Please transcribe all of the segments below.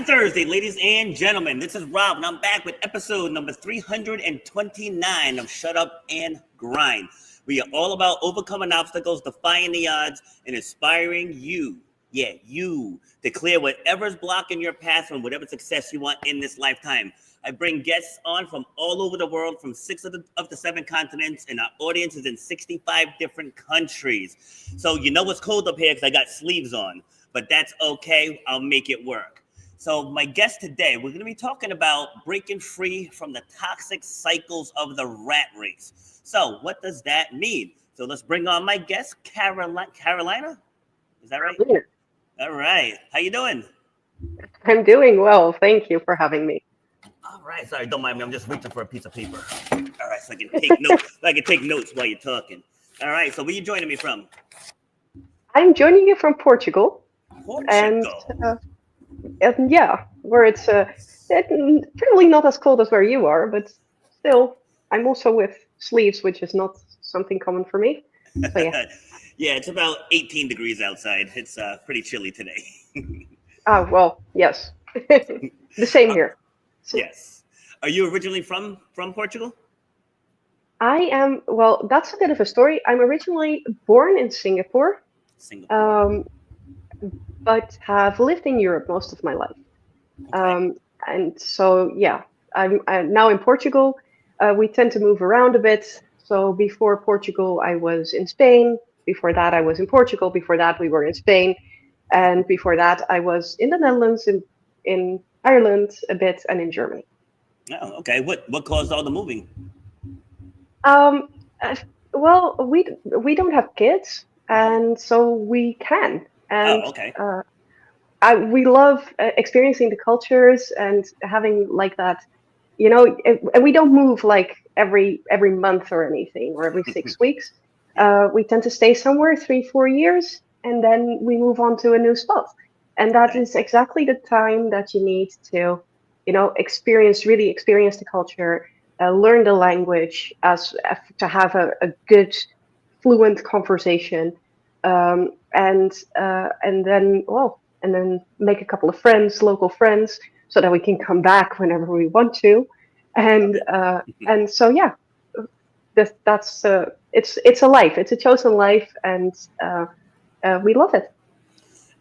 Thursday, ladies and gentlemen. This is Rob, and I'm back with episode number 329 of Shut Up and Grind. We are all about overcoming obstacles, defying the odds, and inspiring you. Yeah, you to clear whatever's blocking your path from whatever success you want in this lifetime. I bring guests on from all over the world, from 6 of the 7 continents, and our audience is in 65 different countries. So you know it's cold up here because I got sleeves on, but that's okay. I'll make it work. So my guest today, we're going to be talking about breaking free from the toxic cycles of the rat race. So what does that mean? So let's bring on my guest, Carolina. Is that right? Yeah. All right. How you doing? I'm doing well. Thank you for having me. All right. Sorry, don't mind me. I'm just reaching for a piece of paper. All right, so I can take notes. While you're talking. All right. So where you joining me from? I'm joining you from Portugal. Portugal. And yeah, where it's probably not as cold as where you are, but still, I'm also with sleeves, which is not something common for me. So yeah. Yeah, it's about 18 degrees outside. It's pretty chilly today. Oh, well, yes. The same here. So Yes. Are you originally from Portugal? I am, well, that's a bit of a story. I'm originally born in Singapore, Singapore. um, but have lived in Europe most of my life. Okay. And so, yeah, I'm now in Portugal. We tend to move around a bit. So before Portugal, I was in Spain. Before that, I was in Portugal. Before that, we were in Spain. And before that, I was in the Netherlands, in Ireland a bit, and in Germany. Oh, okay. What caused all the moving? Um, uh, well, we don't have kids, and so we can. And Oh, okay. we love experiencing the cultures and having like that, and we don't move like every month or anything or every 6 weeks. Yeah. We tend to stay somewhere 3-4 years, and then we move on to a new spot. And that Okay. is exactly the time that you need to, really experience the culture, learn the language, to have a good, fluent conversation, and then make a couple of friends, local friends, so that we can come back whenever we want to, Love and it. so yeah, that's it's a life, it's a chosen life, and we love it.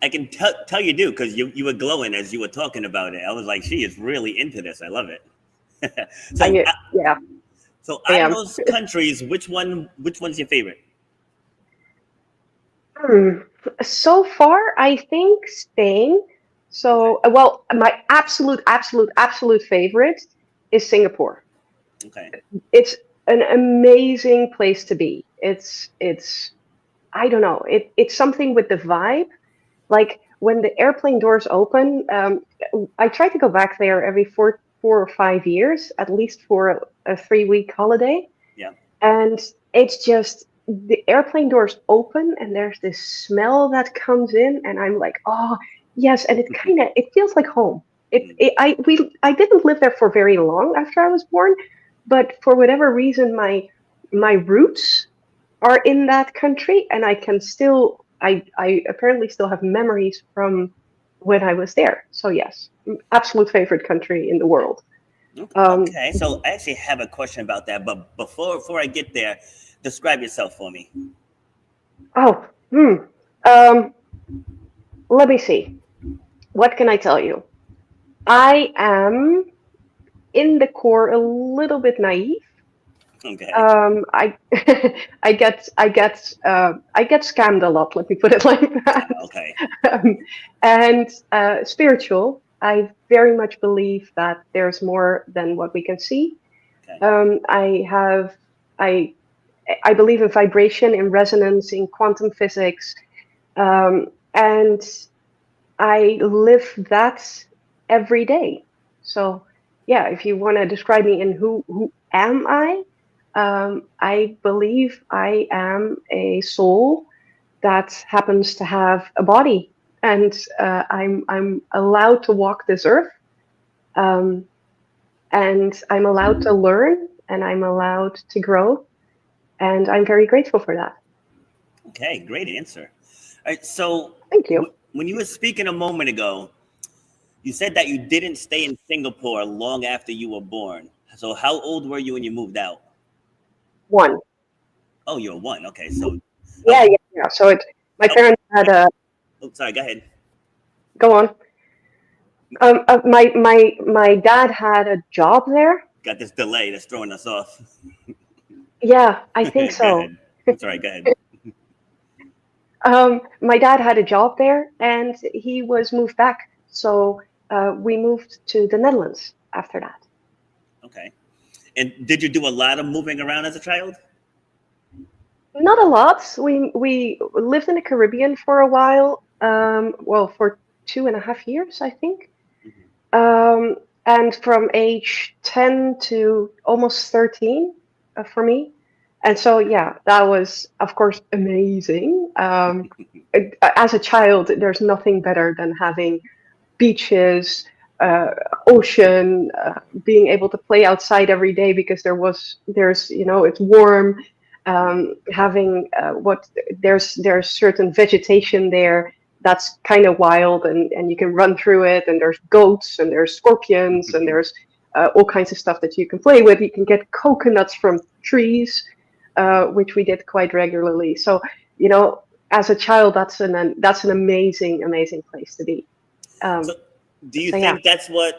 I can tell you do because you were glowing as you were talking about it. I was like, she is really into this. I love it. so I Yeah, so I out of am. those countries, which one's your favorite? Hmm. So far, I think Spain. Okay. So, well, my absolute favorite is Singapore. Okay. It's an amazing place to be. It's I don't know. It's something with the vibe. Like when the airplane doors open, I try to go back there every 4 or 5 years, at least for a 3-week holiday. Yeah. And it's just the airplane doors open and there's this smell that comes in, and I'm like, oh yes, and it feels like home. I didn't live there for very long after I was born, but for whatever reason, my roots are in that country, and I apparently still have memories from when I was there. So yes, absolute favorite country in the world. Um, Okay. So I actually have a question about that, but before I get there, describe yourself for me. oh, hmm. Um, Let me see. What can I tell you? I am in the core a little bit naive. Okay. I I get scammed a lot. Let me put it like that. Okay. um, and spiritual. I very much believe that there's more than what we can see. Okay. I have I I believe in vibration, in resonance, in quantum physics, and I live that every day. So yeah, if you want to describe me in who am I believe I am a soul that happens to have a body, and I'm allowed to walk this earth, um, and I'm allowed to learn, and I'm allowed to grow, and I'm very grateful for that. Okay. Great answer. All right. So Thank you. when you were speaking a moment ago, You said that you didn't stay in Singapore long after you were born. So how old were you when you moved out? One. Oh, you're one. Okay, so Yeah, how yeah, yeah. So my how? parents had a Oh, sorry. Go ahead. go on. My dad had a job there. Got this delay that's throwing us off. Yeah, I Go think so. ahead. That's all right. Go ahead. My dad had a job there, and he was moved back. So we moved to the Netherlands after that. Okay. And did you do a lot of moving around as a child? Not a lot. We lived in the Caribbean for a while. Well, for 2.5 years, I think. Mhm. Um, and from age 10 to almost 13 for me. And so, yeah, that was, of course, amazing. As a child, there's nothing better than having beaches, uh, ocean, being able to play outside every day because it's warm. Having what there's certain vegetation there that's kind of wild, and you can run through it, and there's goats and there's scorpions and there's all kinds of stuff that you can play with. You can get coconuts from trees, which we did quite regularly. So, as a child, that's an amazing place to be. So, Um, do you so yeah, think that's what?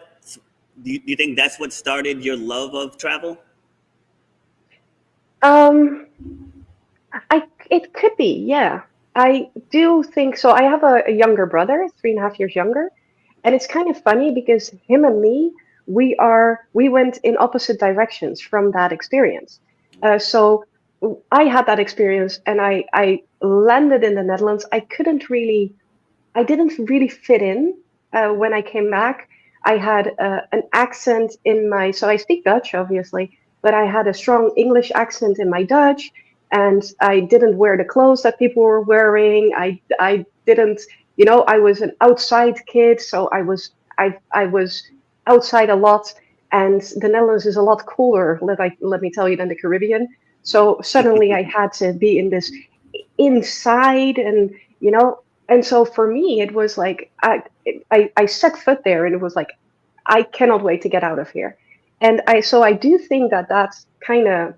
Do you think that's what started your love of travel? um, it could be. Yeah, I do think so. I have a younger brother, 3.5 years younger, and it's kind of funny because him and me, we went in opposite directions from that experience. So I had that experience, and I landed in the Netherlands. I didn't really fit in when I came back. I had an accent in so I speak Dutch, obviously, but I had a strong English accent in my Dutch, and I didn't wear the clothes that people were wearing. I didn't, I was an outside kid, so I was outside a lot, and the Netherlands is a lot cooler, let me tell you, than the Caribbean. So suddenly I had to be in this inside, and you know and so for me it was like I set foot there, and it was like I cannot wait to get out of here. And I do think that that's kind of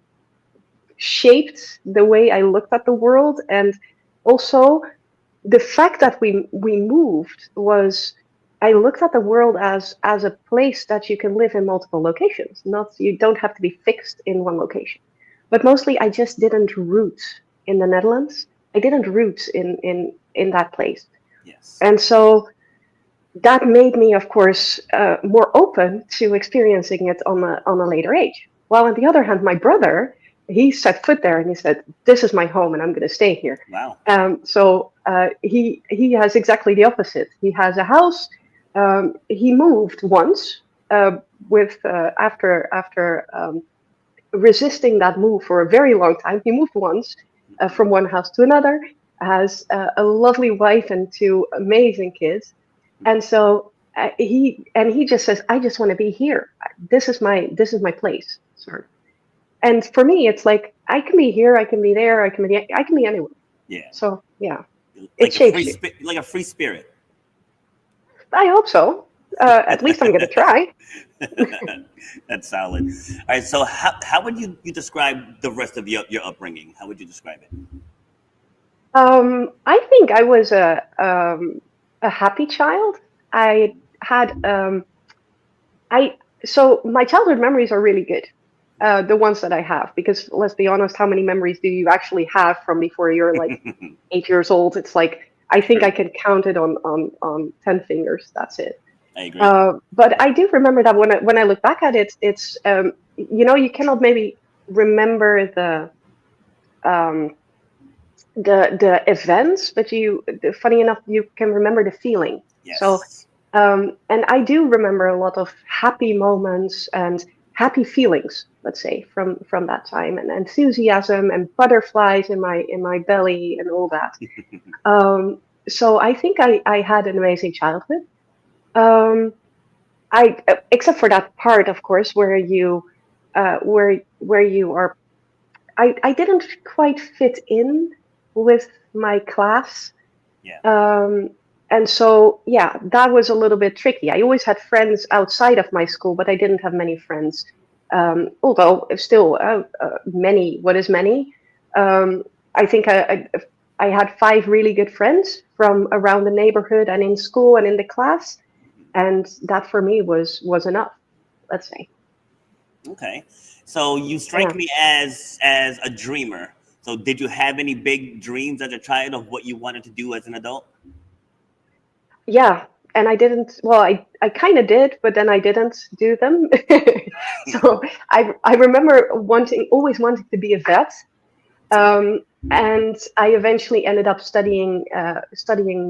shaped the way I looked at the world. And also the fact that we moved was, I looked at the world as a place that you can live in multiple locations. Not, you don't have to be fixed in one location. But mostly I just didn't root in the Netherlands. I didn't root in that place. Yes. And so that made me, of course, more open to experiencing it on a later age. While on the other hand, my brother, he set foot there and he said, "This is my home, and I'm going to stay here." Wow. So he has exactly the opposite. He has a house. He moved once with after resisting that move for a very long time. He moved once from one house to another. Has a lovely wife and two amazing kids, and so he just says, "I just want to be here. This is my place, sir." And for me, it's like I can be here, I can be there, I can be anywhere. Yeah. So yeah, it shapes you. Like a free spirit. I hope so. At least I'm gonna try. That's solid. All right. So how would you describe the rest of your upbringing? How would you describe it? I think I was a happy child. I had I so my childhood memories are really good. The ones that I have, because let's be honest, how many memories do you actually have from before you're like 8 years old? It's like I think I True. can count it on 10 fingers. That's it. I agree. But I do remember that when I look back at it, it's you cannot maybe remember um, the events, but funny enough, you can remember the feeling. So, Yes. and I do remember a lot of happy moments and happy feelings, let's say, from that time, and enthusiasm and butterflies in my belly and all that. So I think I had an amazing childhood. Um, except for that part, of course, where you are. I didn't quite fit in with my class, Yeah. um, And so, yeah, that was a little bit tricky. I always had friends outside of my school, but I didn't have many friends. Although still many, what is many? Um, I think I had five really good friends from around the neighborhood and in school and in the class, and that for me was enough. Let's say. Okay. So you strike Yeah, me as a dreamer. So did you have any big dreams as a child of what you wanted to do as an adult? yeah. And I didn't. Well, I kind of did, but then I didn't do them. So I remember always wanting to be a vet. Um, and I eventually ended up studying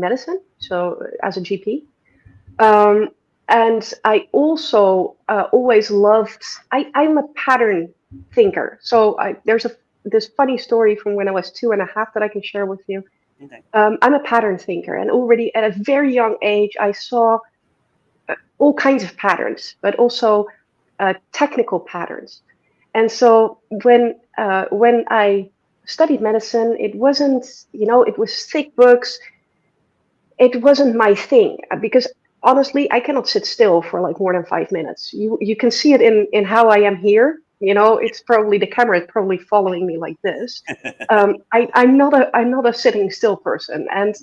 medicine, so as a GP. Um, and I also always loved. I'm a pattern thinker, so there's this funny story from when I was 2.5 that I can share with you. Okay. I'm a pattern thinker, and already at a very young age, I saw all kinds of patterns, but also technical patterns. And so when I studied medicine, it wasn't, it was thick books. It wasn't my thing because honestly, I cannot sit still for like more than 5 minutes. You can see it in how I am here. It's probably the camera is probably following me like this. I'm not a sitting still person, and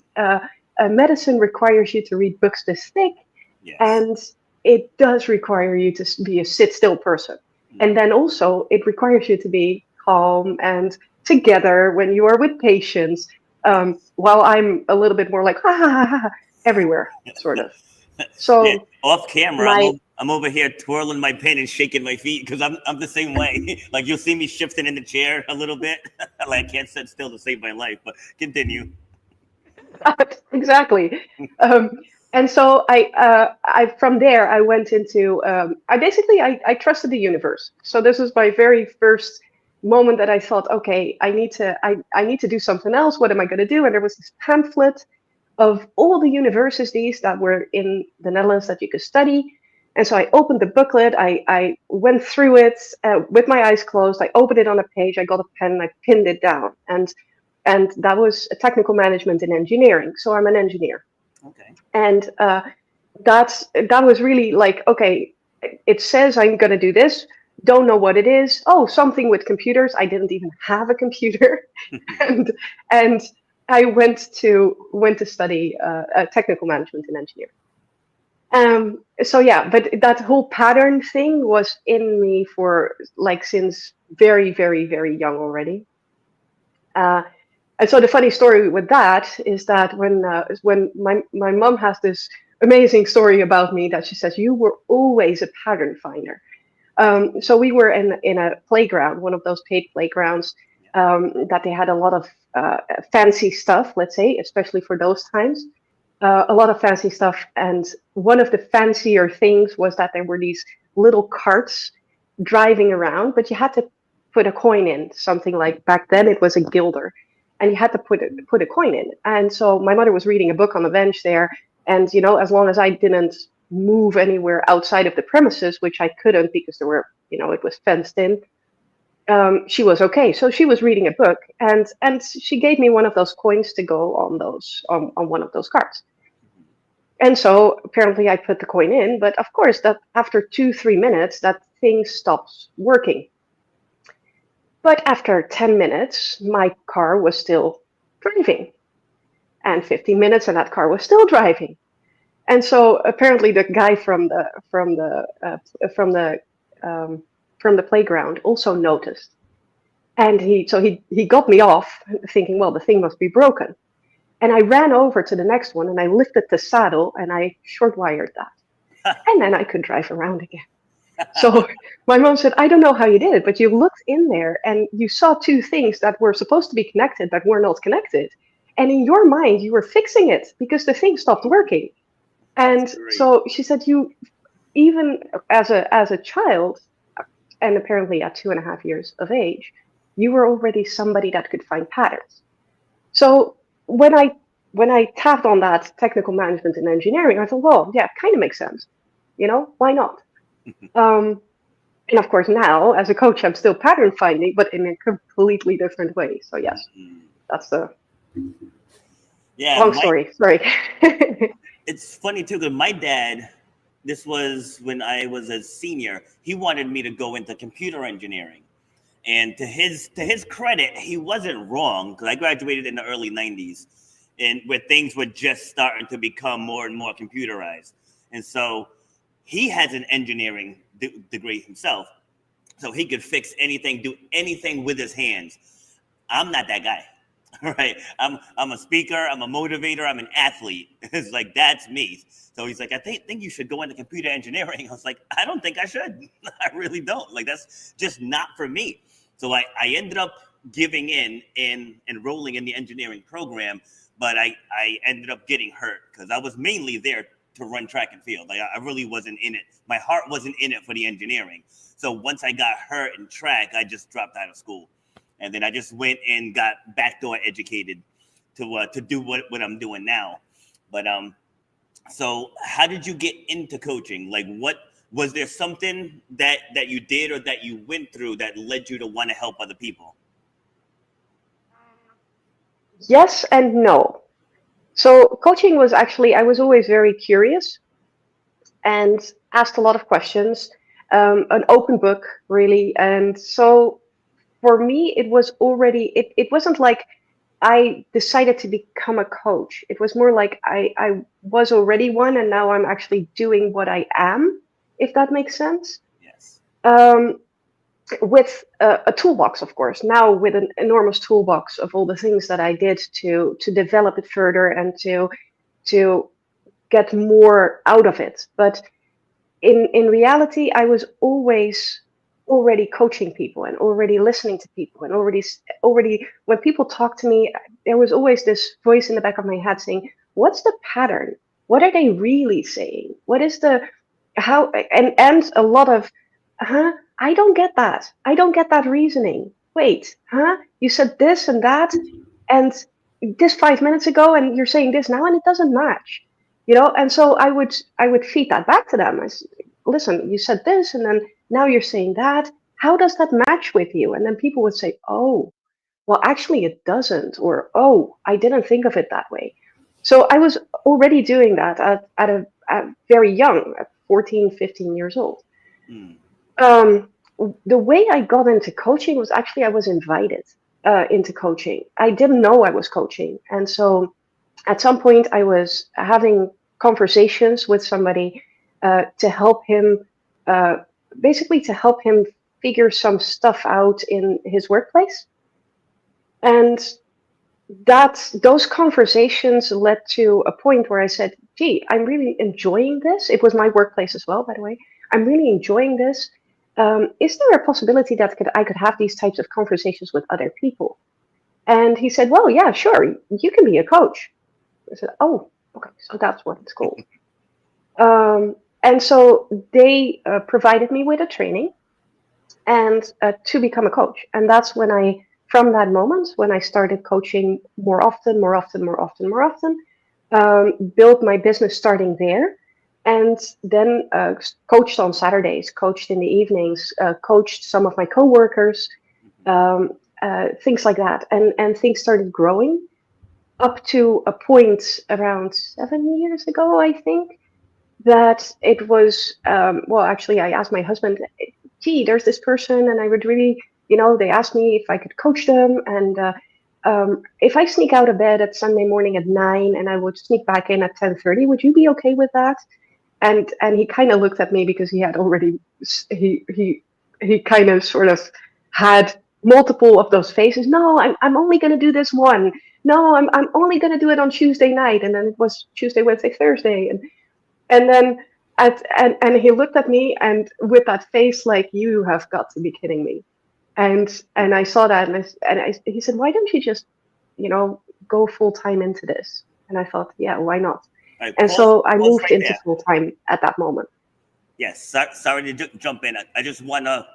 medicine requires you to read books this thick, Yes. and it does require you to be a sit still person. And then also, it requires you to be calm and together when you are with patients. Yes. While I'm a little bit more like, ha ha ha ha, everywhere, sort of. Yeah. So, Off camera, my, I'm over here twirling my pen and shaking my feet because I'm the same way. Like you'll see me shifting in the chair a little bit. Like I can't sit still to save my life. But continue. exactly. Um, and so I from there I went into I trusted the universe. So this was my very first moment that I thought, okay, I need to do something else. What am I going to do? And there was this pamphlet of all the universities that were in the Netherlands that you could study. And so I opened the booklet. I went through it with my eyes closed. I opened it on a page. I got a pen and I pinned it down. And that was a technical management in engineering. So I'm an engineer, Okay. and that was really like, okay, it says I'm going to do this. Don't know what it is. Oh, something with computers. I didn't even have a computer, and and I went to study technical management in engineering. So yeah, but that whole pattern thing was in me for like since very, very, very young already. Uh, And so the funny story with that is that when my mom has this amazing story about me that she says you were always a pattern finder. So we were in a playground, one of those paid playgrounds that they had a lot of fancy stuff. Let's say, especially for those times, a lot of fancy stuff. And one of the fancier things was that there were these little carts driving around, but you had to put a coin in. Something like back then it was a guilder, and you had to put a coin in. And so my mother was reading a book on the bench there, and as long as I didn't move anywhere outside of the premises, which I couldn't because it was fenced in. She was okay. So she was reading a book, and she gave me one of those coins to go on one of those cards. And so apparently I put the coin in, but of course that after 2-3 minutes that thing stops working. But after 10 minutes, my car was still driving, and 15 minutes, and that car was still driving. And so apparently the guy um, from the playground also noticed, and he got me off, thinking, well, the thing must be broken. And I ran over to the next one, and I lifted the saddle, and I short wired that, and then I could drive around again. So my mom said, I don't know how you did it, but you looked in there and you saw two things that were supposed to be connected but were not connected. And in your mind, you were fixing it because the thing stopped working. That's And great. so she said, you even as a child, and apparently at 2.5 years of age, you were already somebody that could find patterns. So when I tapped on that technical management and engineering, I thought, well, yeah, kind of makes sense. Why not? Um, and of course, now as a coach, I'm still pattern finding, but in a completely different way. So yes, Mhm. that's the Yeah, Long story. Sorry. it's funny too because my dad, this was when I was a senior, he wanted me to go into computer engineering. And to his credit, he wasn't wrong because I graduated in the early '90s, and where things were just starting to become more and more computerized. And so he has an engineering degree himself, so he could fix anything, do anything with his hands. I'm not that guy. Right. I'm a speaker, I'm a motivator, I'm an athlete. It's like that's me. So he's like, I think you should go into computer engineering. I was like, I don't think I should. I really don't. Like that's just not for me. So I ended up giving in and enrolling in the engineering program, but I ended up getting hurt because I was mainly there to run track and field. Like I really wasn't in it. My heart wasn't in it for the engineering. So once I got hurt in track, I just dropped out of school. And then I just went and got backdoor educated to do what I'm doing now. But so how did you get into coaching? Like, what was there something that you did or that you went through that led you to want to help other people? Yes and no. So coaching was actually, I was always very curious and asked a lot of questions, an open book, really. And so for me, it was already, it wasn't like I decided to become a coach. It was more like I was already one, and now I'm actually doing what I am, if that makes sense. Yes. Um, with a toolbox, of course, now with an enormous toolbox of all the things that I did to develop it further and to get more out of it. But in reality, I was always already coaching people and already listening to people and already when people talk to me, there was always this voice in the back of my head saying, "What's the pattern? What are they really saying? What is the how?" And a lot of, huh? I don't get that. I don't get that reasoning. Wait, huh? You said this and that, and this 5 minutes ago, and you're saying this now, and it doesn't match. And so I would feed that back to them. Listen, you said this, and then now you're saying that. How does that match with you? And then people would say, oh, well, actually, it doesn't, or oh, I didn't think of it that way. So I was already doing that at very young, at 14, 15 years old. Mm. Um, the way I got into coaching was actually I was invited into coaching. I didn't know I was coaching, and so at some point I was having conversations with somebody to help him, uh, basically to help him figure some stuff out in his workplace. And those conversations led to a point where I said, gee, I'm really enjoying this. It was my workplace as well, by the way. I'm really enjoying this. Is there a possibility that I could have these types of conversations with other people? And he said, well, yeah, sure, you can be a coach. I said, oh, okay, so that's what it's called. And so they provided me with a training and to become a coach. And that's from that moment, when I started coaching more often, built my business starting there. And then coached on Saturdays, coached in the evenings, coached some of my coworkers, things like that. And things started growing up to a point around 7 years ago, I think, that it was, well, actually, I asked my husband, gee, there's this person, and I would really, they asked me if I could coach them. And if I sneak out of bed at Sunday morning at 9 and I would sneak back in at 10:30, would you be okay with that? And he kind of looked at me because he had already, he kind of sort of had multiple of those phases. No, I'm only going to do this one. No, I'm only going to do it on Tuesday night. And then it was Tuesday, Wednesday, Thursday. And then and he looked at me and with that face like, you have got to be kidding me. And I saw that, he said, why don't you just, go full time into this? And I thought, yeah, why not? Right, And so I pause moved right into there. full time at that moment. Yes, sorry to jump in. I just wanna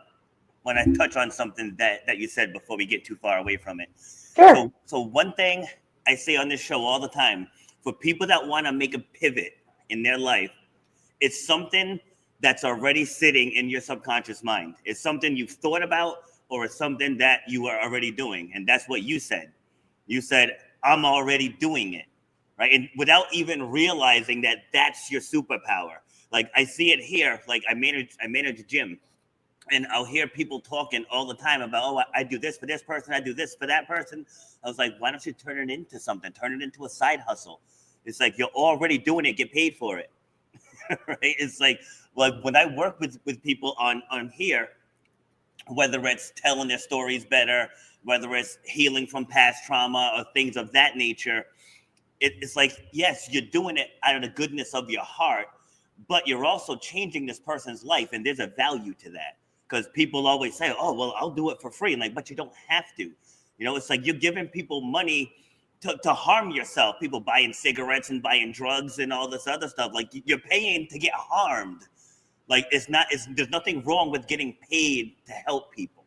touch on something that you said before we get too far away from it. Sure. So one thing I say on this show all the time, for people that want to make a pivot in their life, it's something that's already sitting in your subconscious mind. It's something you've thought about, or it's something that you are already doing. And that's what you said. You said, I'm already doing it. right? And without even realizing that that's your superpower. Like I see it here. Like I manage a gym, and I'll hear people talking all the time about, oh, I do this for this person, I do this for that person. I was like, why don't you turn it into something? Turn it into a side hustle. It's like you're already doing it, get paid for it. Right? It's like when I work with people on here, whether it's telling their stories better, whether it's healing from past trauma or things of that nature, it's like, yes, you're doing it out of the goodness of your heart, but you're also changing this person's life, and there's a value to that. Because people always say, oh, well, I'll do it for free. And like, but you don't have to. You know, it's like you're giving people money to harm yourself. People buying cigarettes and buying drugs and all this other stuff. Like you're paying to get harmed. Like there's nothing wrong with getting paid to help people.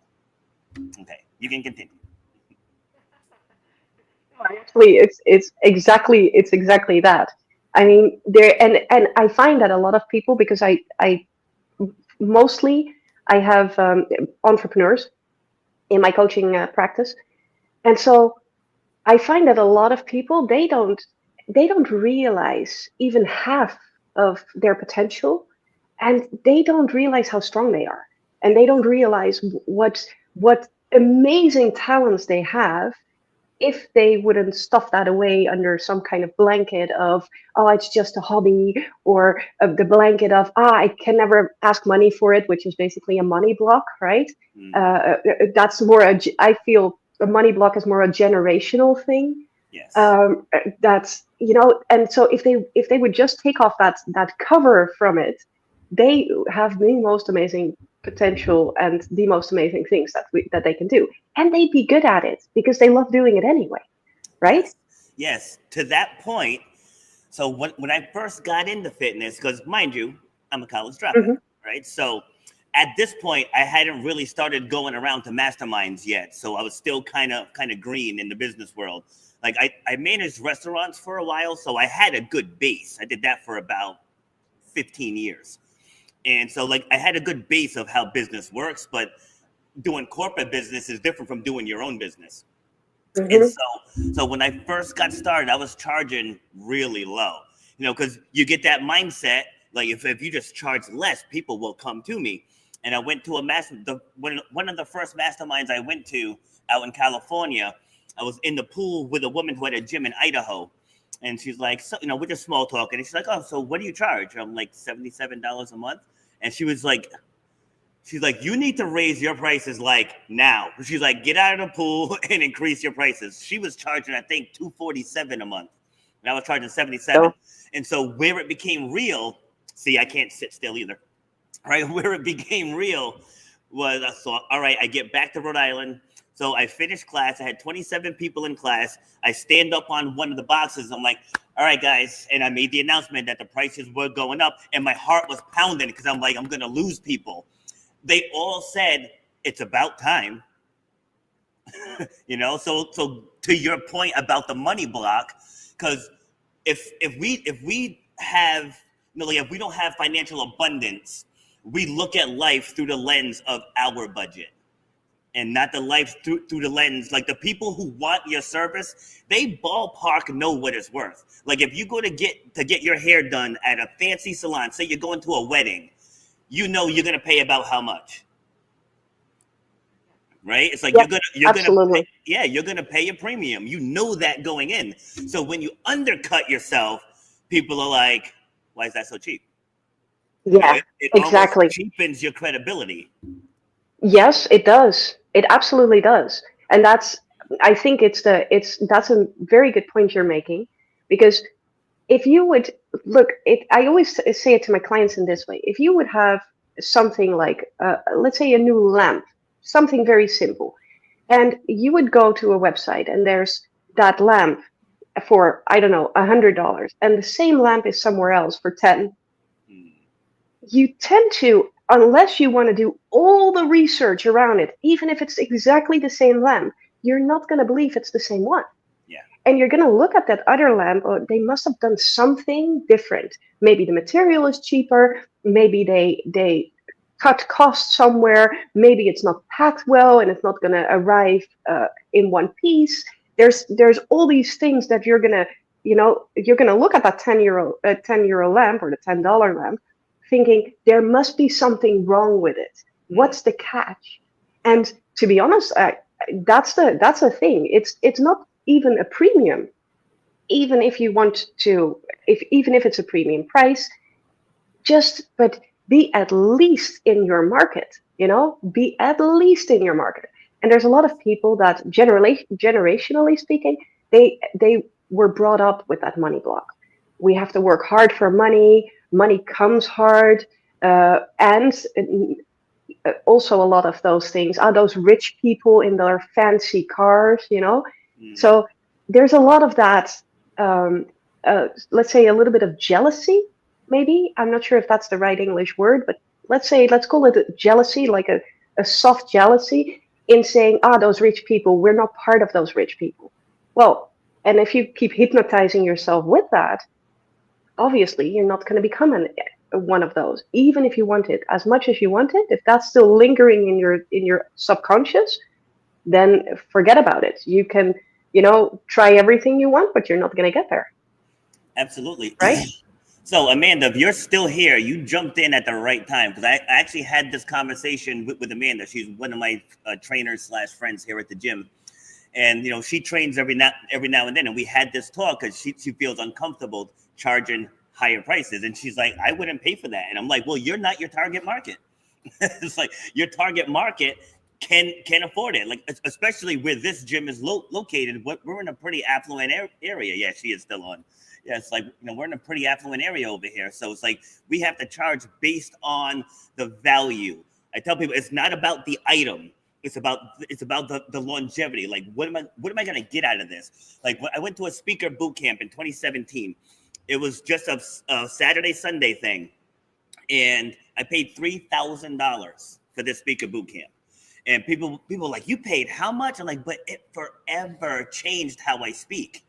Okay, you can continue. Actually, it's exactly that. I mean, and I find that a lot of people, because I mostly I have entrepreneurs in my coaching practice, and so I find that a lot of people, they don't realize even half of their potential, and they don't realize how strong they are, and they don't realize what amazing talents they have if they wouldn't stuff that away under some kind of blanket of, oh, it's just a hobby, or the blanket of, I can never ask money for it, which is basically a money block, right? That's more I feel a money block is more a generational thing. Yes. That's, and so if they would just take off that cover from it, they have the most amazing potential and the most amazing things that they can do, and they'd be good at it because they love doing it anyway, right? Yes. To that point, so when I first got into fitness, because mind you, I'm a college dropout, right? So at this point, I hadn't really started going around to masterminds yet, so I was still kind of green in the business world. Like I managed restaurants for a while, so I had a good base. I did that for about 15 years. And so like I had a good base of how business works, but doing corporate business is different from doing your own business. And so when I first got started, I was charging really low, because you get that mindset, like if you just charge less, people will come to me. And I went to one of the first masterminds I went to out in California. I was in the pool with a woman who had a gym in Idaho. And she's like, so, we're just small talking. And she's like, oh, so what do you charge? I'm like, $77 a month. And she's like, you need to raise your prices like now. She's like, get out of the pool and increase your prices. She was charging, I think, $247 a month. And I was charging $77. Oh. And so where it became real, see, I can't sit still either. Right? Where it became real was I thought, all right, I get back to Rhode Island. So I finished class. I had 27 people in class. I stand up on one of the boxes. I'm like, all right, guys. And I made the announcement that the prices were going up. And my heart was pounding because I'm like, I'm going to lose people. They all said, it's about time. So to your point about the money block, because if we have, like if we don't have financial abundance, we look at life through the lens of our budget. And not the life through the lens, like the people who want your service, they ballpark know what it's worth. Like if you go to get your hair done at a fancy salon, say you're going to a wedding, you're going to pay about how much, right? It's like you're going to pay a premium. You know that going in. So when you undercut yourself, people are like, why is that so cheap? Yeah, it exactly. almost cheapens your credibility. Yes, it does. It absolutely does. And I think that's a very good point you're making, because if you would I always say it to my clients in this way. If you would have something like, let's say a new lamp, something very simple, and you would go to a website and there's that lamp for, I don't know, $100, and the same lamp is somewhere else for 10, you tend to, unless you want to do all the research around it, even if it's exactly the same lamp, you're not going to believe it's the same one. Yeah. And you're going to look at that other lamp, or they must have done something different. Maybe the material is cheaper. Maybe they cut costs somewhere. Maybe it's not packed well and it's not going to arrive in one piece. There's all these things that you're going to you're going to look at that €10 lamp or the $10 lamp, thinking there must be something wrong with it. What's the catch? And to be honest, that's the thing. It's not even a premium. Even if you want to, even if it's a premium price, but be at least in your market. Be at least in your market. And there's a lot of people that generationally speaking, they were brought up with that money block. We have to work hard for money. Money comes hard, and also a lot of those things are those rich people in their fancy cars. So there's a lot of that. Let's say a little bit of jealousy, maybe. I'm not sure if that's the right English word, but let's call it jealousy, like a soft jealousy in saying, those rich people, we're not part of those rich people. Well, and if you keep hypnotizing yourself with that, obviously you're not going to become one of those, even if you want it as much as you want it. If that's still lingering in your subconscious, then forget about it. You can, try everything you want, but you're not going to get there. Absolutely. Right? So, Amanda, if you're still here, you jumped in at the right time, because I actually had this conversation with Amanda. She's one of my trainers / friends here at the gym. And, she trains every now and then. And we had this talk because she feels uncomfortable charging higher prices. And she's like, I wouldn't pay for that. And I'm like, well, you're not your target market. It's like your target market can afford it. Like, especially where this gym is located. We're in a pretty affluent area. Yeah, she is still on. Yeah, it's like, we're in a pretty affluent area over here. So it's like we have to charge based on the value. I tell people it's not about the item. It's about the longevity. Like, what am I going to get out of this? Like, I went to a speaker boot camp in 2017. It was just a Saturday, Sunday thing. And I paid $3,000 for this speaker boot camp. And people were like, you paid how much? I'm like, but it forever changed how I speak.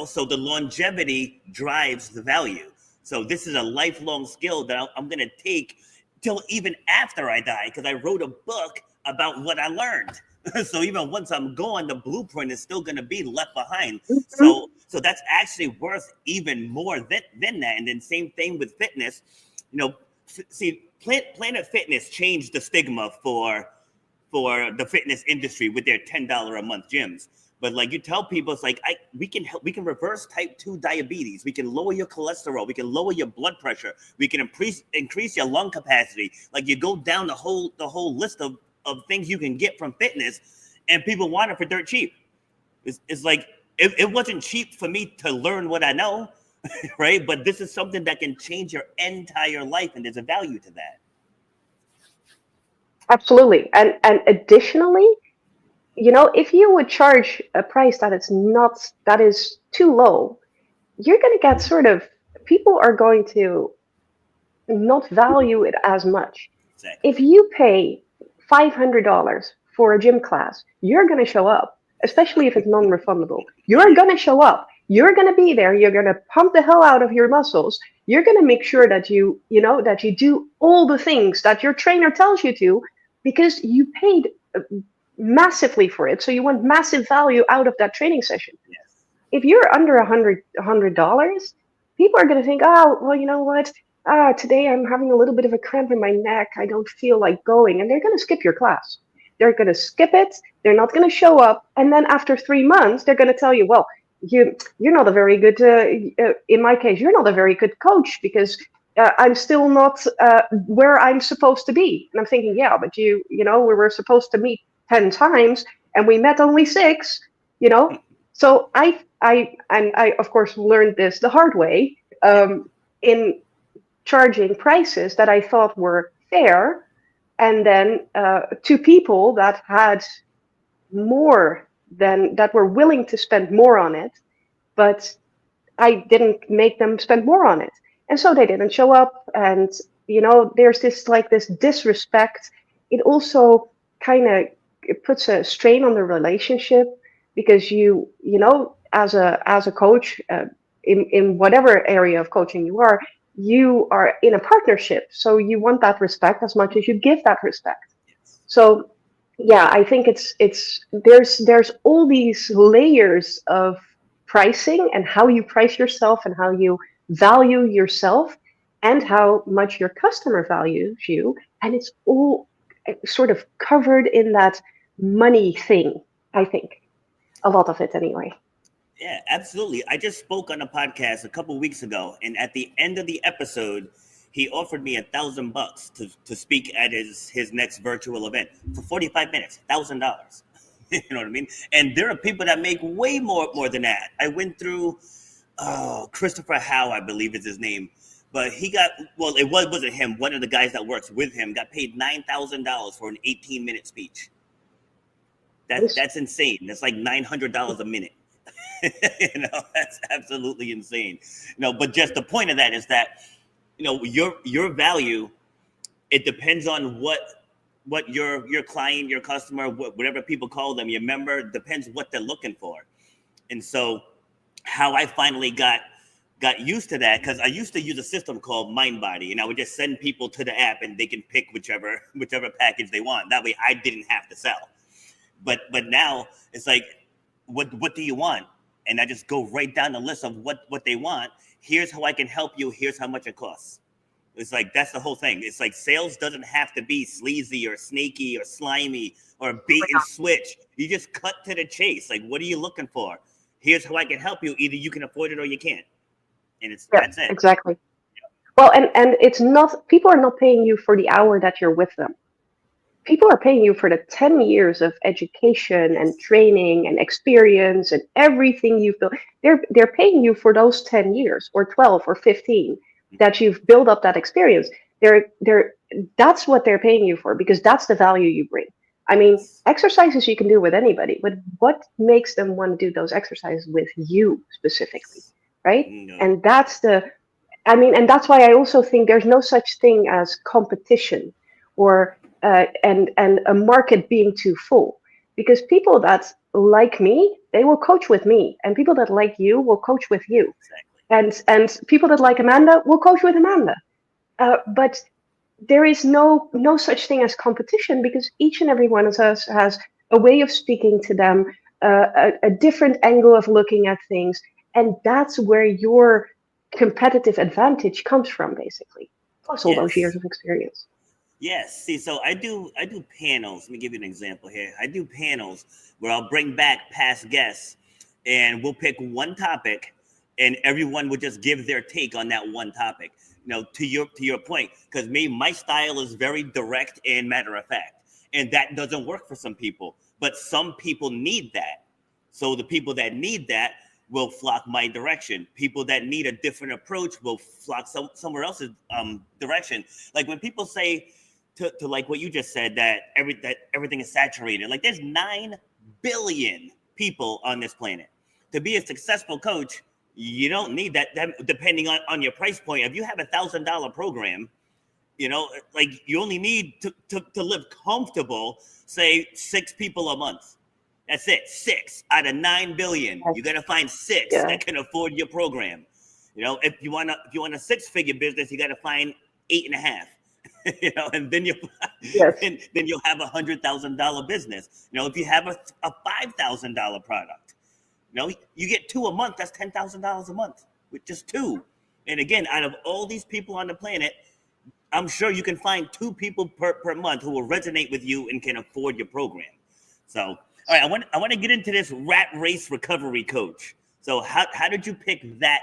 So the longevity drives the value. So this is a lifelong skill that I'm going to take till even after I die, because I wrote a book about what I learned. So even once I'm gone, the blueprint is still going to be left behind. Mm-hmm. So that's actually worth even more than that. And then same thing with fitness. See, Planet Fitness changed the stigma for the fitness industry with their $10 a month gyms. But like you tell people, it's like we can reverse type 2 diabetes. We can lower your cholesterol. We can lower your blood pressure. We can increase your lung capacity. Like, you go down the whole list of things you can get from fitness, and people want it for dirt cheap. It's like it wasn't cheap for me to learn what I know, right? But this is something that can change your entire life, and there's a value to that. Absolutely, and additionally, if you would charge a price that is too low, you're going to get people are going to not value it as much. Exactly. If you pay $500 for a gym class, you're going to show up, especially if it's non-refundable. You're going to show up. You're going to be there. You're going to pump the hell out of your muscles. You're going to make sure that you do all the things that your trainer tells you to, because you paid massively for it. So you want massive value out of that training session. Yes. If you're under $100, people are going to think, oh, well, you know what? Today I'm having a little bit of a cramp in my neck. I don't feel like going. And they're going to skip your class. They're going to skip it. They're not going to show up. And then after 3 months, they're going to tell you, well, you're not a very good, in my case, you're not a very good coach, because I'm still not where I'm supposed to be. And I'm thinking, yeah, but we were supposed to meet 10 times and we met only 6, So I of course learned this the hard way, in charging prices that I thought were fair, and then to people that had more that were willing to spend more on it, but I didn't make them spend more on it. And so they didn't show up. And, there's this disrespect. It also kind of puts a strain on the relationship, because as a coach, in whatever area of coaching you are in a partnership. So you want that respect as much as you give that respect. Yes. So yeah, I think there's all these layers of pricing and how you price yourself and how you value yourself and how much your customer values you. And it's all sort of covered in that money thing, I think. A lot of it, anyway. Yeah, absolutely. I just spoke on a podcast a couple weeks ago, and at the end of the episode, he offered me $1,000 to speak at his next virtual event for 45 minutes, $1,000. You know what I mean? And there are people that make way more than that. I went through Christopher Howe, I believe is his name, but he got, well, it wasn't him. One of the guys that works with him got paid $9,000 for an 18-minute speech. That's insane. That's like $900 a minute. You know, that's absolutely insane. You know, but just the point of that is that, you know, your value, it depends on what your client, your customer, whatever people call them, your member, depends what they're looking for. And so how I finally got used to that, because I used to use a system called MindBody, and I would just send people to the app and they can pick whichever package they want. That way I didn't have to sell. But now it's like, what do you want? And I just go right down the list of what they want. Here's how I can help you. Here's how much it costs. It's like, that's the whole thing. It's like sales doesn't have to be sleazy or snaky or slimy or bait and switch. You just cut to the chase. Like, what are you looking for? Here's how I can help you. Either you can afford it or you can't. And that's it. Exactly. Yeah. Well, and it's not, people are not paying you for the hour that you're with them. People are paying you for the 10 years of education and training and experience and everything you've built. They're paying you for those 10 years or 12 or 15 that you've built up that experience. That's what they're paying you for, because that's the value you bring. I mean, exercises you can do with anybody, but what makes them want to do those exercises with you specifically, right? No. And that's and that's why I also think there's no such thing as competition or and a market being too full, because people that like me, they will coach with me, and people that like you will coach with you. Exactly. And people that like Amanda will coach with Amanda. But there is no such thing as competition, because each and every one of us has a way of speaking to them, a different angle of looking at things, and that's where your competitive advantage comes from, basically. Plus all those years of experience. Yes. See, so I do panels. Let me give you an example here. I do panels where I'll bring back past guests and we'll pick one topic and everyone will just give their take on that one topic. You know, to your point, because my style is very direct and matter of fact, and that doesn't work for some people, but some people need that. So the people that need that will flock my direction. People that need a different approach will flock somewhere else's direction. Like when people say, to like what you just said, that everything is saturated. Like there's 9 billion people on this planet. To be a successful coach, you don't need that depending on your price point. If you have $1,000 program, you know, like you only need to live comfortable, say 6 people a month. That's it. 6 out of 9 billion. You got to find 6 that can afford your program. You know, if you want a 6-figure business, you got to find 8.5. You know, and then you'll have $100,000 business. You know, if you have a $5,000 product, you know, you get 2 a month. That's $10,000 a month with just 2. And again, out of all these people on the planet, I'm sure you can find 2 people per month who will resonate with you and can afford your program. So, all right, I want to get into this rat race recovery coach. So, how did you pick that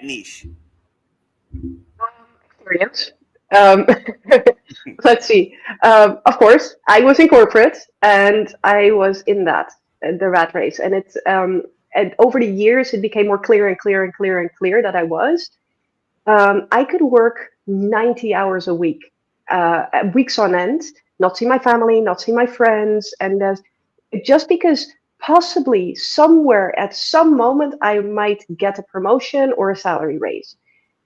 niche? Experience. Let's see. Of course, I was in corporate, and I was in the rat race, and it's and over the years it became more clear and clear and clear and clear that I was. I could work 90 hours a week, weeks on end, not see my family, not see my friends, and just because possibly somewhere at some moment I might get a promotion or a salary raise.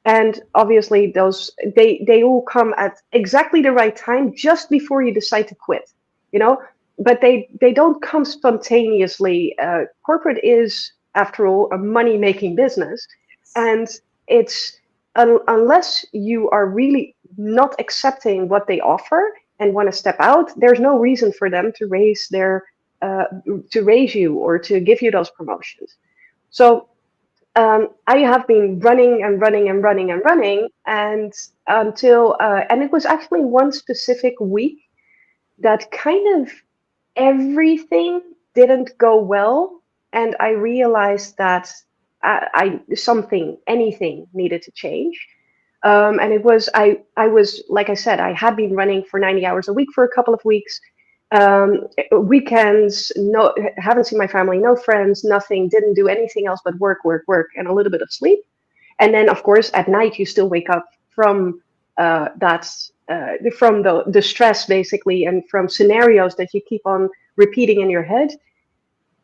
And obviously those they all come at exactly the right time, just before you decide to quit, you know, but they don't come spontaneously. Corporate is, after all, a money-making business, and it's unless you are really not accepting what they offer and want to step out, there's no reason for them to raise you or to give you those promotions. So I have been running and running and running and running, and until and it was actually one specific week that kind of everything didn't go well, and I realized that anything needed to change. And it was I was like I said, I had been running for 90 hours a week for a couple of weeks. Weekends, no, haven't seen my family, no friends, nothing. Didn't do anything else but work, work, work, and a little bit of sleep. And then, of course, at night you still wake up from that from the stress basically, and from scenarios that you keep on repeating in your head.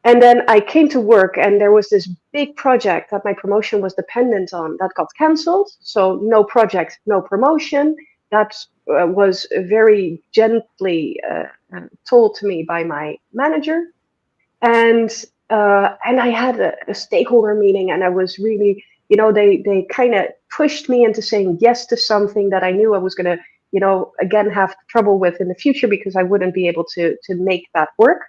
And then I came to work, and there was this big project that my promotion was dependent on that got cancelled. So no project, no promotion. That was very gently told to me by my manager, and I had a stakeholder meeting, and I was really, they kind of pushed me into saying yes to something that I knew I was gonna, again have trouble with in the future because I wouldn't be able to make that work.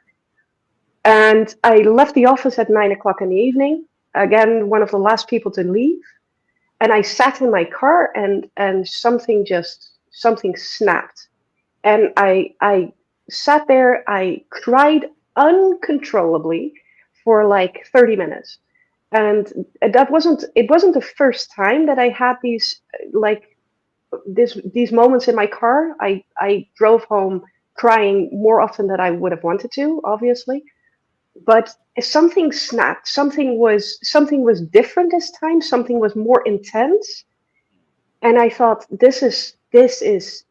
And I left the office at 9 o'clock in the evening. Again, one of the last people to leave. And I sat in my car, and something snapped. And I sat there, I cried uncontrollably for like 30 minutes. And it wasn't the first time that I had these moments in my car. I drove home crying more often than I would have wanted to, obviously. But something snapped. Something was different this time. Something was more intense, and I thought, this is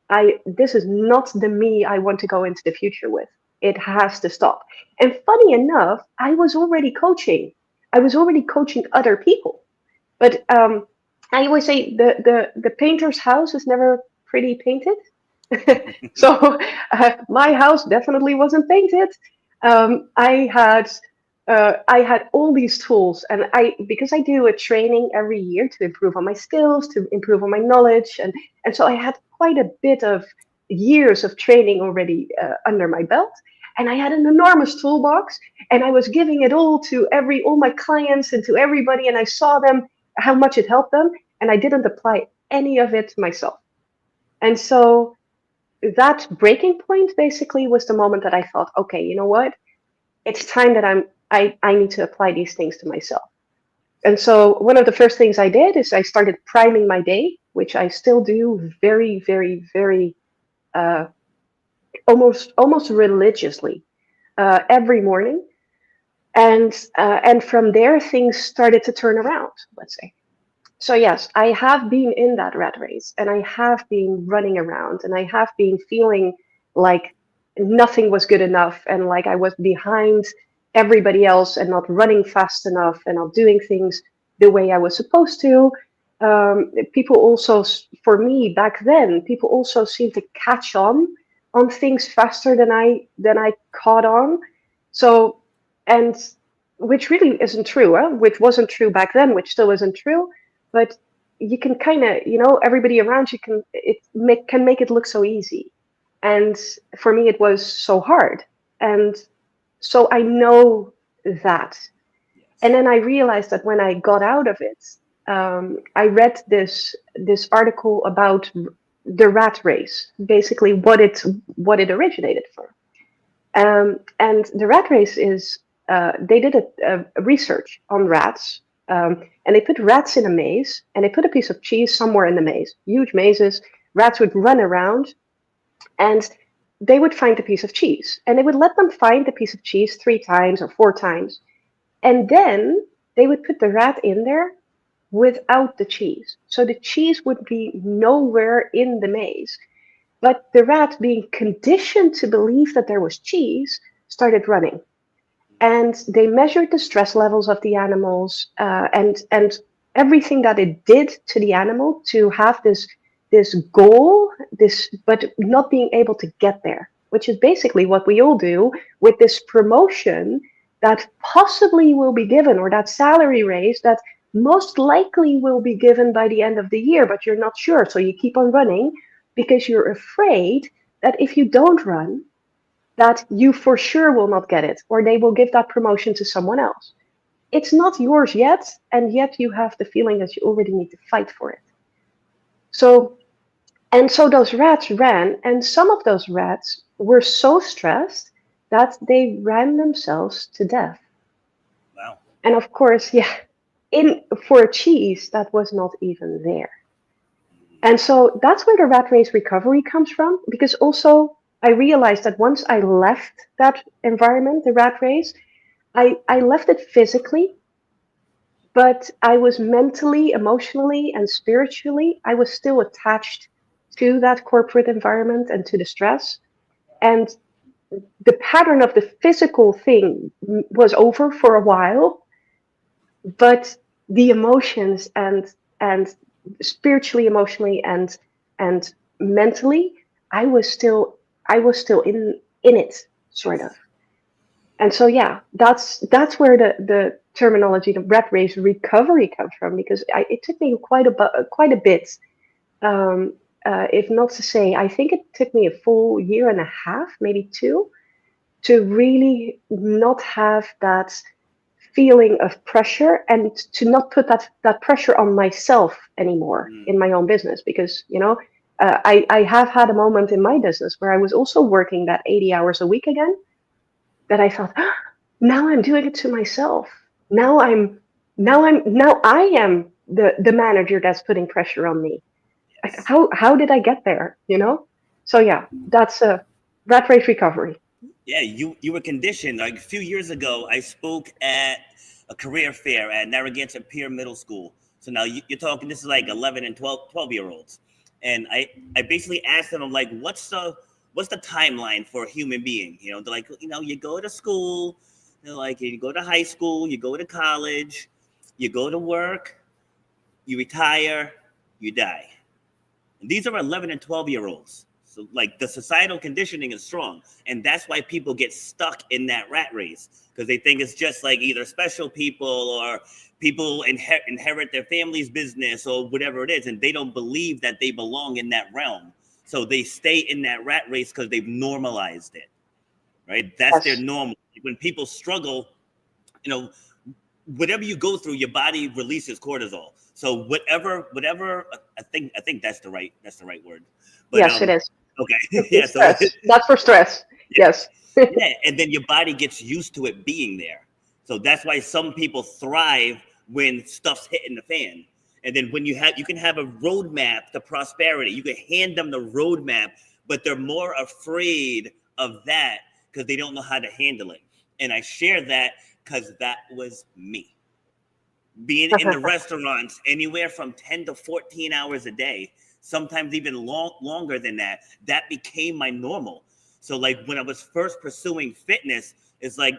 not the me I want to go into the future with. It has to stop. And funny enough, I was already coaching. I was already coaching other people. But I always say the painter's house is never pretty painted. So my house definitely wasn't painted. I had all these tools, and because I do a training every year to improve on my skills, to improve on my knowledge, and so I had quite a bit of years of training already under my belt, and I had an enormous toolbox, and I was giving it all to all my clients and to everybody, and I saw them how much it helped them, and I didn't apply any of it myself. And so that breaking point basically was the moment that I thought, okay, you know what? It's time that I need to apply these things to myself. And so one of the first things I did is I started priming my day, which I still do very, very, very almost religiously every morning. And from there things started to turn around, let's say. So yes, I have been in that rat race, and I have been running around, and I have been feeling like nothing was good enough, and like I was behind everybody else, and not running fast enough, and not doing things the way I was supposed to. People also, for me back then, people also seemed to catch on things faster than I caught on. So, and which really isn't true, which wasn't true back then, which still isn't true. But you can kind of, everybody around you can make it look so easy, and for me it was so hard. And so I know that. And then I realized that when I got out of it, I read this article about the rat race, basically what it originated from. And the rat race is they did a research on rats, and they put rats in a maze, and they put a piece of cheese somewhere in the maze, huge mazes. Rats would run around, and they would find a piece of cheese, and they would let them find the piece of cheese 3 times or 4 times, and then they would put the rat in there without the cheese. So the cheese would be nowhere in the maze. But the rat, being conditioned to believe that there was cheese, started running. And they measured the stress levels of the animals, and everything that it did to the animal to have this goal, but not being able to get there, which is basically what we all do with this promotion that possibly will be given, or that salary raise that most likely will be given by the end of the year, but you're not sure. So you keep on running because you're afraid that if you don't run, that you for sure will not get it, or they will give that promotion to someone else. it's not yours yet, and yet you have the feeling that you already need to fight for it. So, and so those rats ran, and some of those rats were so stressed that they ran themselves to death. Wow. And of course, yeah, in for a cheese that was not even there. And so that's where the rat race recovery comes from, because also I realized that once I left that environment, the rat race, I left it physically, but I was mentally, emotionally, and spiritually, I was still attached to that corporate environment and to the stress. And the pattern of the physical thing was over for a while, but the emotions and spiritually, emotionally, and mentally, I was still I was still in it, sort of. Yes. And so yeah, that's where the terminology, the rat race recovery comes from, because it took me quite a bit, um, if not to say, I think it took me a full year and a half, maybe two, to really not have that feeling of pressure, and to not put that pressure on myself anymore Mm. in my own business, because I have had a moment in my business where I was also working that 80 hours a week again, that I thought, "Ah, now I'm doing it to myself. Now I am the manager that's putting pressure on me. Like, Yes. how did I get there? So yeah, that's a rat race recovery. Yeah, you were conditioned. Like a few years ago, I spoke at a career fair at Narragansett Pier Middle School. So now you're talking. This is like 11 and 12 year olds, and I basically asked them, I'm like, what's the timeline for a human being? They're like, you go to school, they're like, you go to high school, you go to college, you go to work, you retire, you die. And these are 11 and 12-year olds. So, like, the societal conditioning is strong. And that's why people get stuck in that rat race, because they think it's just like either special people or people inherit their family's business or whatever it is. And they don't believe that they belong in that realm. So they stay in that rat race because they've normalized it, right? That's their Yes, normal. When people struggle, you know, whatever you go through, your body releases cortisol. So whatever, I think that's the right word. But yes, it is. okay, yeah. It's So stress. That's for stress. Yes. yeah, and then your body gets used to it being there. So that's why some people thrive when stuff's hitting the fan. And then when you can have a roadmap to prosperity. You can hand them the roadmap, but they're more afraid of that because they don't know how to handle it. And I share that because that was me. Being in the restaurants anywhere from 10 to 14 hours a day, sometimes even longer than that, that became my normal. So like when I was first pursuing fitness, it's like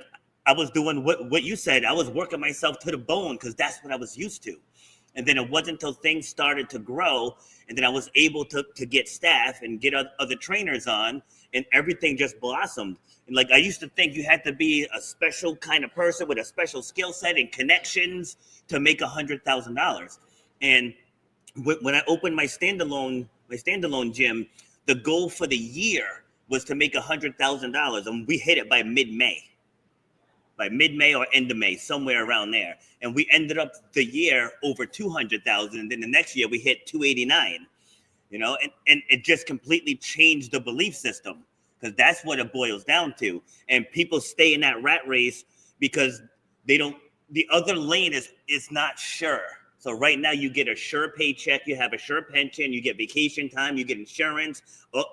I was doing what you said. I was working myself to the bone because that's what I was used to. And then it wasn't until things started to grow and then I was able to get staff and get other trainers on, and everything just blossomed. And like I used to think you had to be a special kind of person with a special skill set and connections to make $100,000. And when I opened my standalone gym, the goal for the year was to make $100,000, and we hit it by mid May or end of May, somewhere around there. And we ended up the year over 200,000. And then the next year we hit 289, and it just completely changed the belief system, because that's what it boils down to. And people stay in that rat race because they don't, the other lane is not sure. So right now you get a sure paycheck, you have a sure pension, you get vacation time, you get insurance.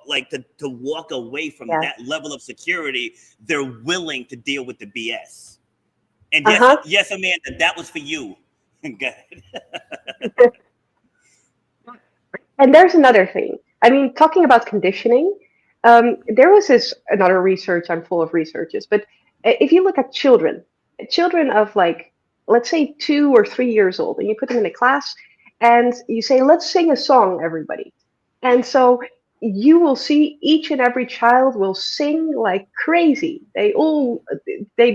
Like to walk away from Yeah. that level of security, they're willing to deal with the BS. And Uh yes, huh. yes, Amanda, that was for you. Go ahead. And there's another thing. I mean, talking about conditioning, there was this another research. I'm full of researches, but if you look at children of like, let's say 2 or 3 years old, and you put them in a class, and you say, "Let's sing a song, everybody," and so you will see each and every child will sing like crazy. They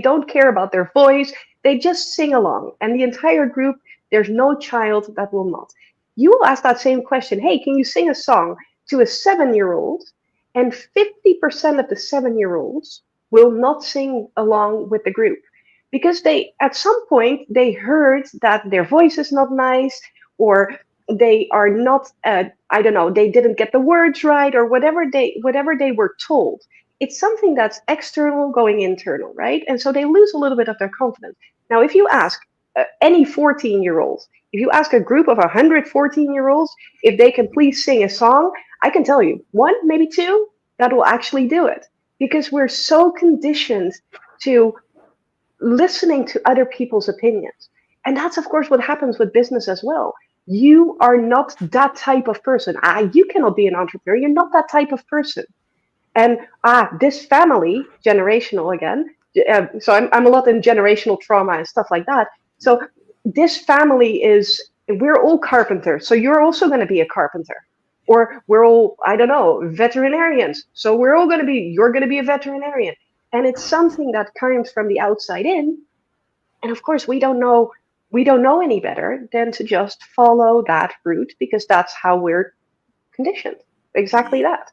don't care about their voice. They just sing along, and the entire group. There's no child that will not. You will ask that same question, hey, can you sing a song to a 7 year old? And 50% of the 7 year olds will not sing along with the group, because they, at some point, they heard that their voice is not nice, or they are not, I don't know, they didn't get the words right, or whatever they were told. It's something that's external going internal, right? And so they lose a little bit of their confidence. Now, if you ask any 14-year-old, if you ask a group of 100 14-year-olds if they can please sing a song, I can tell you one, maybe two, that will actually do it, because we're so conditioned to listening to other people's opinions. And that's, of course, what happens with business as well. You are not that type of person. You cannot be an entrepreneur. You're not that type of person. And this family, generational again. So I'm a lot in generational trauma and stuff like that. So this family we're all carpenters. So you're also going to be a carpenter. Or we're all, I don't know, veterinarians. So you're going to be a veterinarian. And it's something that comes from the outside in. And of course, we don't know any better than to just follow that route, because that's how we're conditioned. Exactly that.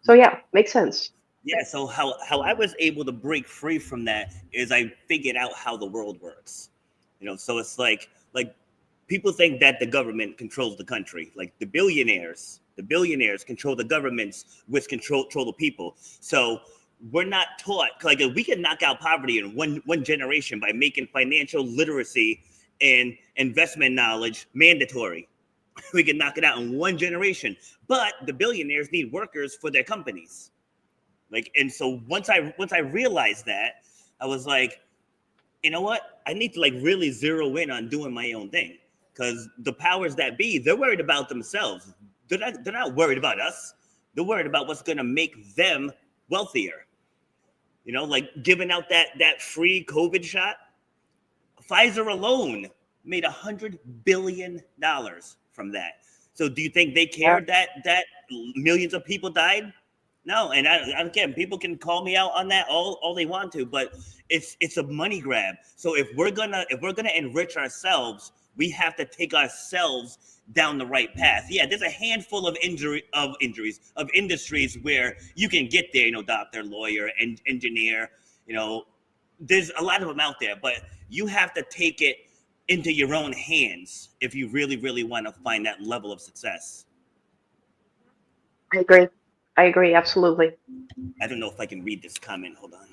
So yeah, makes sense. Yeah, so how I was able to break free from that is I figured out how the world works. So it's like people think that the government controls the country. Like the billionaires control the governments, which control the people. So we're not taught, like, we can knock out poverty in one generation by making financial literacy and investment knowledge mandatory. We can knock it out in one generation, but the billionaires need workers for their companies. And so once I realized that, I was like, you know what? I need to really zero in on doing my own thing, because the powers that be, they're worried about themselves. They're not worried about us. They're worried about what's going to make them wealthier. Giving out that free COVID shot. Pfizer alone made $100 billion from that. So do you think they cared that millions of people died? No. And again, people can call me out on that all they want to, but it's a money grab. So if we're gonna enrich ourselves, we have to take ourselves down the right path. Yeah, there's a handful of industries where you can get there, doctor, lawyer, and engineer, there's a lot of them out there, but you have to take it into your own hands if you really, really want to find that level of success. I agree, absolutely. I don't know if I can read this comment. Hold on.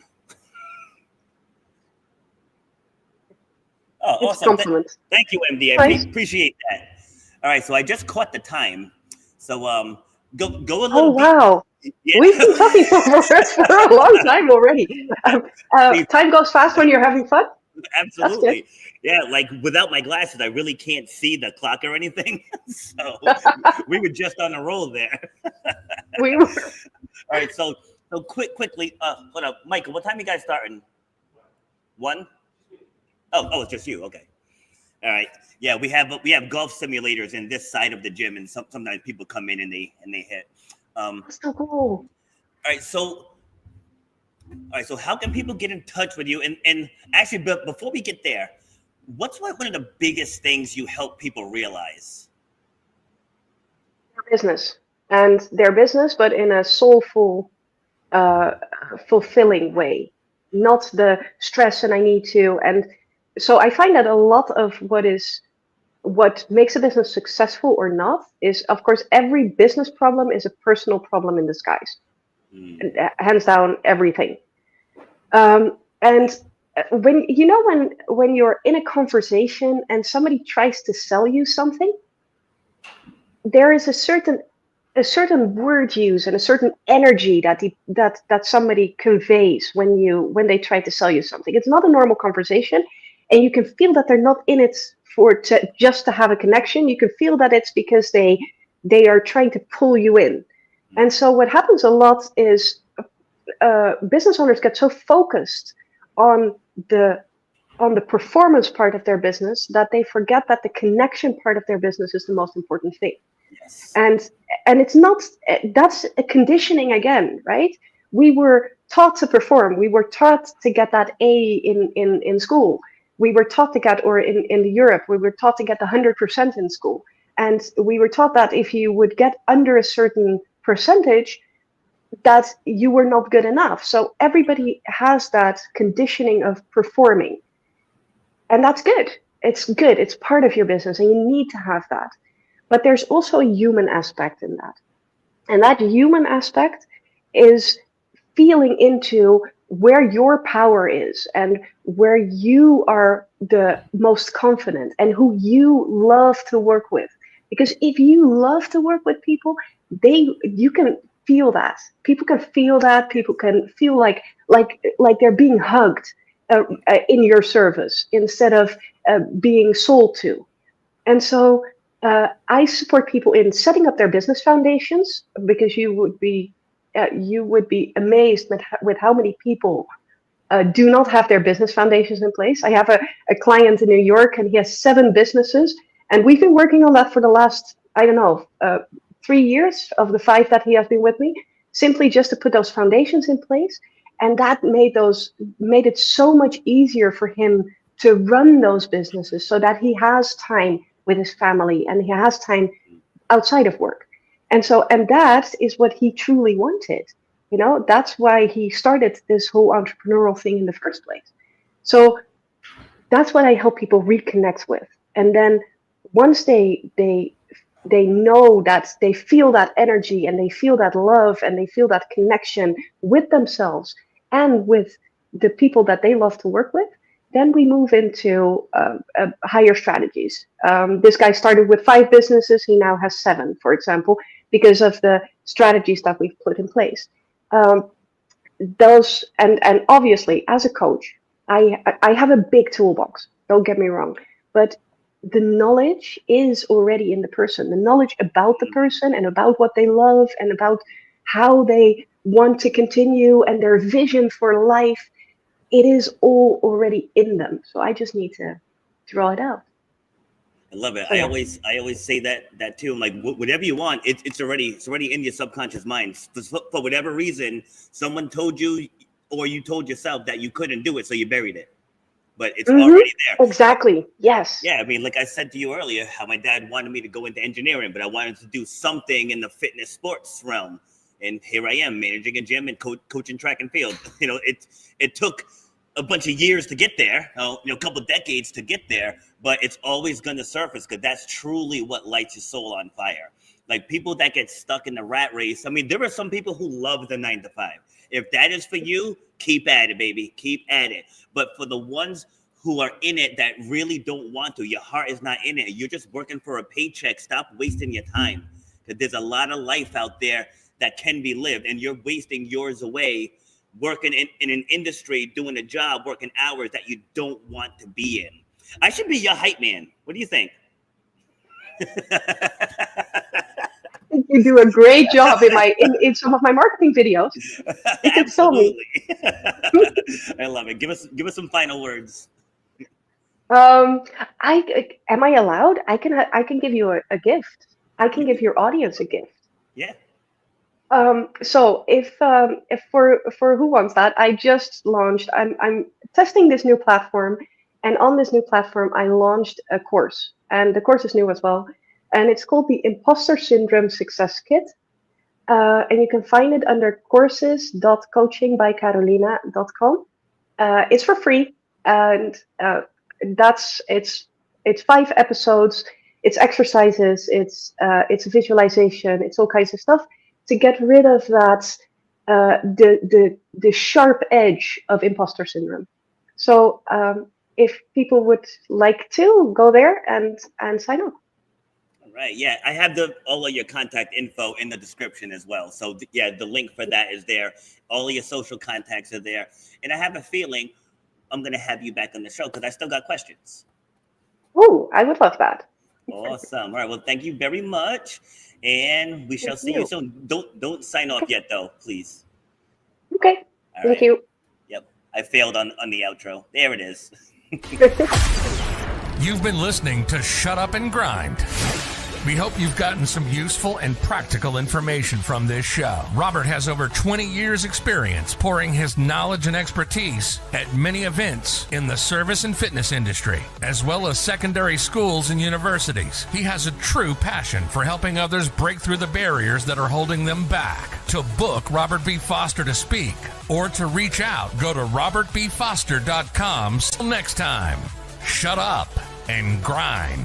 Oh, It's awesome. compliment. Thank you, MD. I appreciate that. All right, so I just caught the time. So go a little Oh, wow. Yeah. We've been talking for a long time already. Time goes fast when you're having fun. Absolutely. Yeah, without my glasses, I really can't see the clock or anything. So we were just on a roll there. We were. All right, so quickly, hold up. Michael, what time you guys starting? 1? Oh, it's just you. Okay. All right. Yeah, we have golf simulators in this side of the gym, and sometimes people come in and they hit. That's so cool. All right, so how can people get in touch with you? And actually, but before we get there, what's one of the biggest things you help people realize? Their business, but in a soulful, fulfilling way, not the stress and I need to. And so I find that a lot of what makes a business successful or not is, of course, every business problem is a personal problem in disguise. Hands down, everything. And when you're in a conversation and somebody tries to sell you something, there is a certain word use and a certain energy that somebody conveys when they try to sell you something. It's not a normal conversation, and you can feel that they're not in it just to have a connection. You can feel that it's because they are trying to pull you in. And so what happens a lot is business owners get so focused on the performance part of their business that they forget that the connection part of their business is the most important thing. Yes. And it's not, that's a conditioning again, right? We were taught to perform. We were taught to get that A in school. We were taught to get, or in Europe, we were taught to get the 100% in school. And we were taught that if you would get under a certain percentage, that you were not good enough. So everybody has that conditioning of performing. And that's good. It's good. It's part of your business and you need to have that. But there's also a human aspect in that. And that human aspect is feeling into where your power is and where you are the most confident and who you love to work with. Because if you love to work with people, you can feel that. People can feel that. People can feel like they're being hugged in your service instead of being sold to. And so I support people in setting up their business foundations, because you would be amazed with how many people do not have their business foundations in place. I have a client in New York, and he has 7 businesses, and we've been working on that for the last, 3 years of the 5 that he has been with me, simply just to put those foundations in place. And that made it so much easier for him to run those businesses so that he has time with his family and he has time outside of work. And that is what he truly wanted. That's why he started this whole entrepreneurial thing in the first place. So that's what I help people reconnect with. And then once they know that, they feel that energy and they feel that love and they feel that connection with themselves and with the people that they love to work with, then we move into higher strategies. This guy started with 5 businesses. He now has 7, for example, because of the strategies that we've put in place. Those and obviously, as a coach, I have a big toolbox. Don't get me wrong, but the knowledge is already in the person. The knowledge about the person and about what they love and about how they want to continue and their vision for life. It is all already in them. So I just need to draw it out. I love it. So, yeah. I always say that too. I'm like, whatever you want, it's already in your subconscious mind. For whatever reason, someone told you or you told yourself that you couldn't do it, so you buried it. But it's already there. Exactly. Yes. Yeah. I mean, like I said to you earlier, how my dad wanted me to go into engineering, but I wanted to do something in the fitness sports realm. And here I am managing a gym and coaching track and field. It took a bunch of years to get there, a couple of decades to get there, but it's always going to surface because that's truly what lights your soul on fire. Like people that get stuck in the rat race. I mean, there are some people who love the 9 to 5. If that is for you, keep at it, baby. Keep at it. But for the ones who are in it that really don't want to, your heart is not in it, you're just working for a paycheck, stop wasting your time. Because there's a lot of life out there that can be lived, and you're wasting yours away working in an industry, doing a job, working hours that you don't want to be in. I should be your hype man. What do you think? You do a great job in some of my marketing videos. You can tell me. I love it. Give us some final words. Am I allowed? I can give you a gift. I can give your audience a gift. Yeah. So if for who wants that, I just launched. I'm testing this new platform, and on this new platform, I launched a course, and the course is new as well, and it's called the Imposter Syndrome Success Kit, and you can find it under courses.coachingbycarolina.com. It's for free, and it's 5 episodes. It's exercises. It's visualization. It's all kinds of stuff to get rid of that, the sharp edge of imposter syndrome. So if people would like to go there and sign up. All right. Yeah, I have all of your contact info in the description as well. So the link for that is there. All of your social contacts are there. And I have a feeling I'm going to have you back on the show because I still got questions. Oh, I would love that. Awesome. All right. Well, thank you very much. And we shall see you soon. Don't sign off yet, though, please. Okay. Thank you. Yep. I failed on the outro. There it is. You've been listening to Shut Up and Grind. We hope you've gotten some useful and practical information from this show. Robert has over 20 years experience pouring his knowledge and expertise at many events in the service and fitness industry, as well as secondary schools and universities. He has a true passion for helping others break through the barriers that are holding them back. To book Robert B. Foster to speak or to reach out, go to robertbfoster.com. Till next time. Shut Up and Grind.